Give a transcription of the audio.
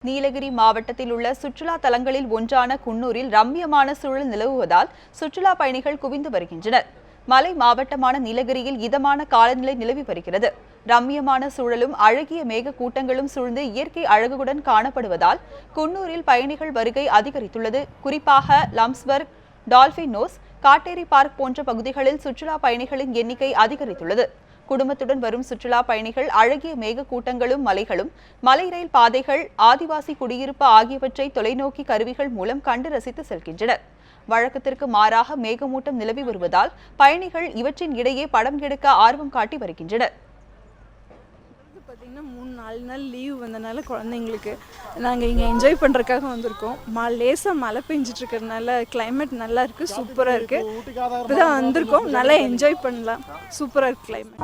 நீலகிரி மாவட்டத்தில் உள்ள சுற்றுலா தலங்களில் ஒன்றான குன்னூரில் ரம்மியமான சூழல் நிலவுவதால் சுற்றுலா பயணிகள் குவிந்து வருகின்றனர். மலை மாவட்டமான நீலகிரியில் இதமான காலநிலை நிலவி வருகிறது. ரம்மியமான சூழலும் அழகிய மேக கூட்டங்களும் சூழ்ந்து இயற்கை அழகுடன் காணப்படுவதால் குன்னூரில் பயணிகள் வருகை அதிகரித்துள்ளது. குறிப்பாக லம்ஸ்பர்க், டால்பின் நோஸ், காட்டேரி பார்க் போன்ற பகுதிகளில் சுற்றுலா பயணிகளின் எண்ணிக்கை அதிகரித்துள்ளது. குடும்பத்துடன் வரும் சுற்றுலா பயணிகள் அழகிய மேக கூட்டங்களும் மலைகளும், மலை ரயில் பாதைகள், ஆதிவாசி குடியிருப்பு ஆகியவற்றை தொலைநோக்கி கருவிகள் மூலம் கண்டு ரசித்து செல்கின்றனர். வழக்கத்திற்கு மாறாக மேகமூட்டம் நிலவி வருவதால் பயணிகள் இவற்றின் இடையே படம் எடுக்க ஆர்வம் காட்டி வருகின்றனர். பார்த்தீங்கன்னா 3-4 நாள் லீவ் வந்தனால குழந்தைங்களுக்கு நாங்கள் இங்கே என்ஜாய் பண்ணுறதுக்காக வந்திருக்கோம். லேசாக மழை பெஞ்சிட்டு இருக்கிறதுனால கிளைமேட் நல்லா இருக்குது, சூப்பராக இருக்குது. இப்போ தான் வந்திருக்கோம், நல்லா என்ஜாய் பண்ணலாம். சூப்பராக இருக்குது கிளைமேட்.